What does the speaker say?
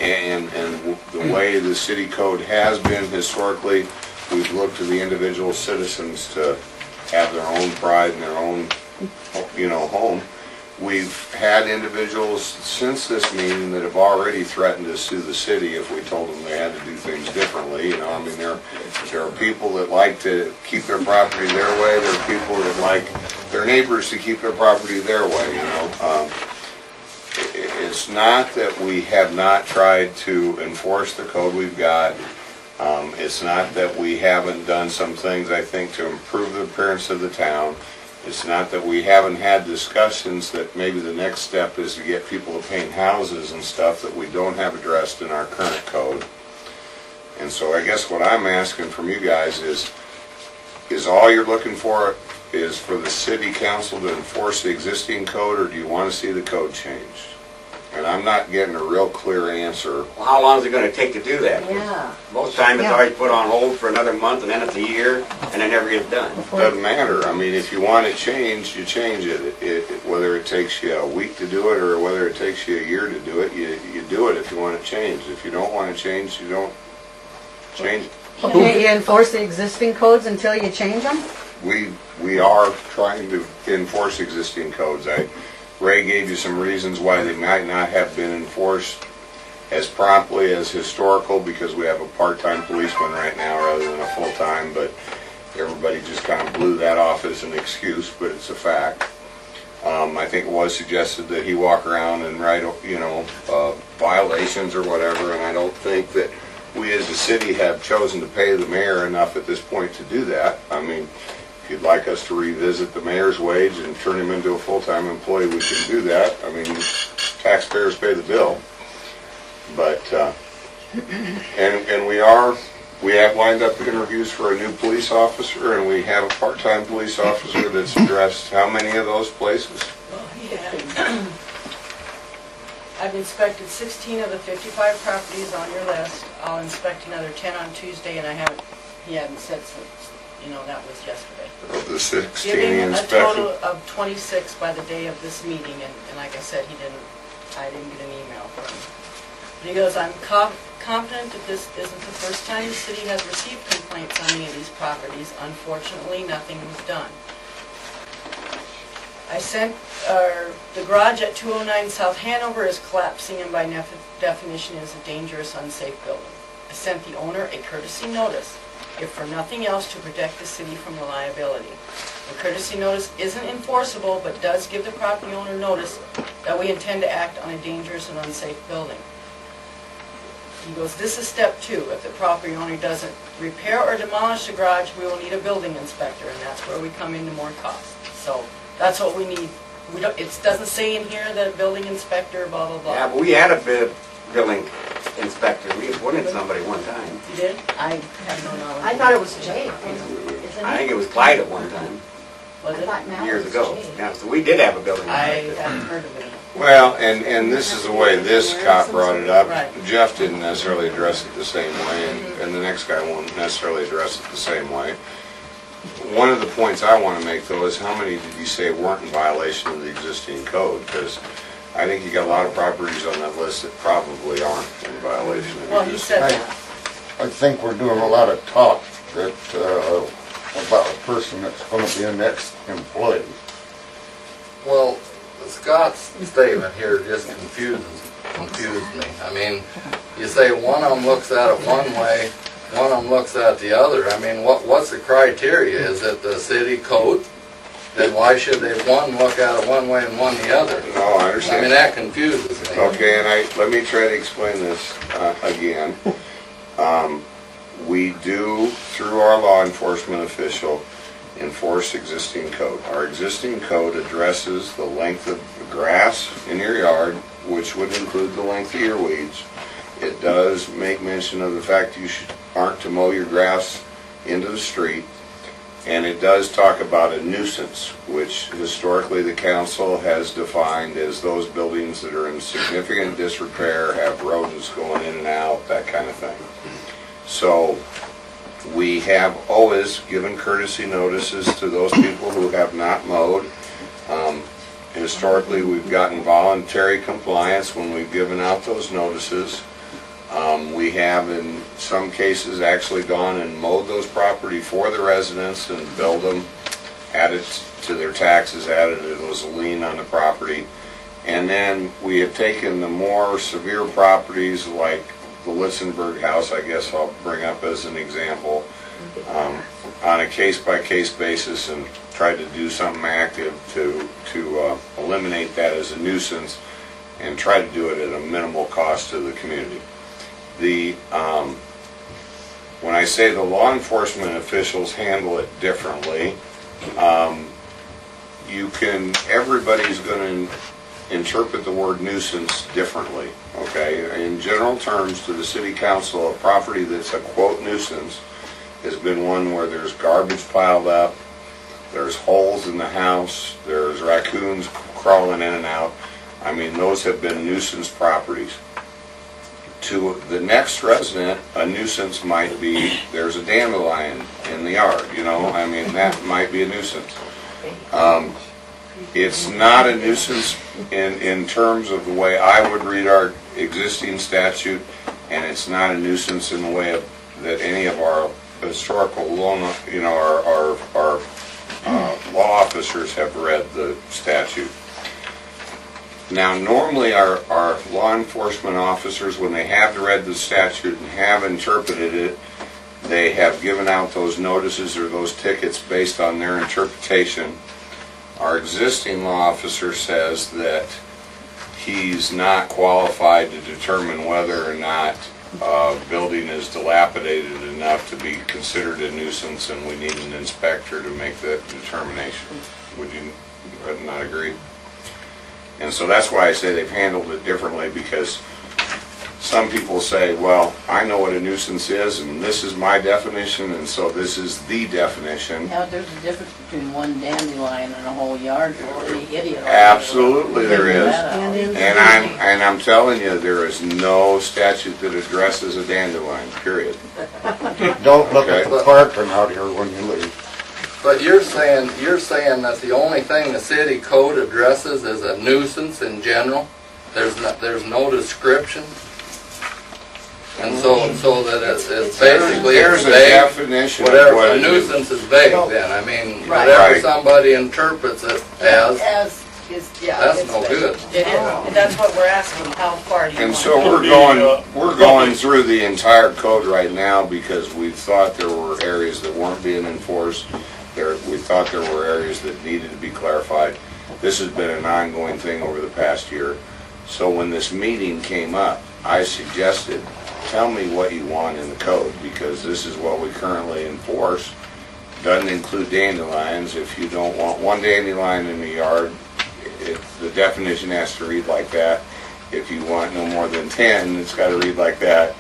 And the way the city code has been historically, we've looked to the individual citizens to have their own pride and their own, home. We've had individuals since this meeting that have already threatened to sue the city if we told them they had to do things differently. I mean, there are people that like to keep their property their way. There are people that like their neighbors to keep their property their way. It's not that we have not tried to enforce the code we've got. It's not that we haven't done some things, I think, to improve the appearance of the town. It's not that we haven't had discussions that maybe the next step is to get people to paint houses and stuff that we don't have addressed in our current code. And so I guess what I'm asking from you guys is all you're looking for is for the city council to enforce the existing code, or do you want to see the code changed? And I'm not getting a real clear answer. Well, how long is it going to take to do that? Yeah. Most times it's always put on hold for another month, and then it's a year, and it never gets done. Doesn't matter. I mean, if you want it changed, you change it. Whether it takes you a week to do it or whether it takes you a year to do it, you do it if you want it changed. If you don't want it changed, you don't change it. Well, can't you enforce the existing codes until you change them? We are trying to enforce existing codes. Ray gave you some reasons why they might not have been enforced as promptly as historical, because we have a part-time policeman right now rather than a full-time, but everybody just kind of blew that off as an excuse, but it's a fact. I think it was suggested that he walk around and write, violations or whatever, and I don't think that we as a city have chosen to pay the mayor enough at this point to do that. I mean, if you'd like us to revisit the mayor's wage and turn him into a full-time employee, we can do that. I mean, taxpayers pay the bill. But, and we have lined up interviews for a new police officer, and we have a part-time police officer that's addressed how many of those places? Well, yeah. I've inspected 16 of the 55 properties on your list. I'll inspect another 10 on Tuesday, and he hadn't said since. That was yesterday. Of the 16 Giving inspections. a total of 26 by the day of this meeting, and like I said, I didn't get an email from him. But he goes, I'm confident that this isn't the first time the city has received complaints on any of these properties. Unfortunately, nothing was done. I sent, the garage at 209 South Hanover is collapsing and by definition is a dangerous, unsafe building. I sent the owner a courtesy notice, if for nothing else to protect the city from the liability. The courtesy notice isn't enforceable, but does give the property owner notice that we intend to act on a dangerous and unsafe building. He goes, this is step 2. If the property owner doesn't repair or demolish the garage, we will need a building inspector, and that's where we come into more costs. So that's what we need. It doesn't say in here that a building inspector, blah, blah, blah. Yeah, but we had a building inspector. We appointed somebody one time. You did? I have no knowledge. I thought it was Jay. I think it was Clyde at one time, Was it? years ago. Yeah, so we did have a building I inspector. haven't heard of it. Well, and this is the way this cop brought it up. Right. Jeff didn't necessarily address it the same way, and the next guy won't necessarily address it the same way. One of the points I want to make, though, is how many did you say weren't in violation of the existing code? Because I think you got a lot of properties on that list that probably aren't in violation of the Well, he existing said code. that. I think we're doing a lot of talk that, about a person that's gonna be a next employee. Well, Scott's statement here just confused me. I mean, you say one of them looks at it one way, one of them looks at the other. I mean, what's the criteria? Is it the city code? Then why should they one look at it one way and one the other? No, I understand. I mean, that confuses me. Okay, and let me try to explain this again. We do, through our law enforcement official, enforce existing code. Our existing code addresses the length of the grass in your yard, which would include the length of your weeds. It does make mention of the fact you aren't to mow your grass into the street. And it does talk about a nuisance, which historically the council has defined as those buildings that are in significant disrepair, have rodents going in and out, that kind of thing. So we have always given courtesy notices to those people who have not mowed. Historically, we've gotten voluntary compliance when we've given out those notices. We have in some cases actually gone and mowed those property for the residents and billed them, added to their taxes, added it as a lien on the property. And then we have taken the more severe properties like the Litzenberg house, I guess I'll bring up as an example, on a case-by-case basis and tried to do something active to eliminate that as a nuisance and try to do it at a minimal cost to the community. When I say the law enforcement officials handle it differently, everybody's going to interpret the word nuisance differently, okay? In general terms, to the city council, a property that's a quote nuisance has been one where there's garbage piled up, there's holes in the house, there's raccoons crawling in and out. I mean, those have been nuisance properties. To the next resident, a nuisance might be there's a dandelion in the yard, you know? I mean, that might be a nuisance. It's not a nuisance in terms of the way I would read our existing statute, and it's not a nuisance in the way that any of our historical law, our law officers have read the statute. Now, normally our law enforcement officers, when they have read the statute and have interpreted it, they have given out those notices or those tickets based on their interpretation. Our existing law officer says that he's not qualified to determine whether or not a building is dilapidated enough to be considered a nuisance, and we need an inspector to make that determination. Would you not agree? And so that's why I say they've handled it differently, because some people say, well, I know what a nuisance is, and this is my definition, and so this is the definition. Now, there's a difference between one dandelion and a whole yard, or the idiot. Absolutely there is. And I'm telling you, there is no statute that addresses a dandelion, period. Don't look at Okay. the parking out here when you leave. But you're saying that the only thing the city code addresses is a nuisance in general? There's no description? And so that it's basically There's a vague. definition of Whatever, what a a nuisance is vague then. I mean, Right. whatever Right. somebody interprets it as, that's it's no good. It is, and that's what we're asking, how far do you And want? so we're going through the entire code right now because we thought there were areas that weren't being enforced. We thought there were areas that needed to be clarified. This has been an ongoing thing over the past year. So when this meeting came up, I suggested, tell me what you want in the code, because this is what we currently enforce. Doesn't include dandelions. If you don't want one dandelion in the yard, the definition has to read like that. If you want no more than 10, it's got to read like that.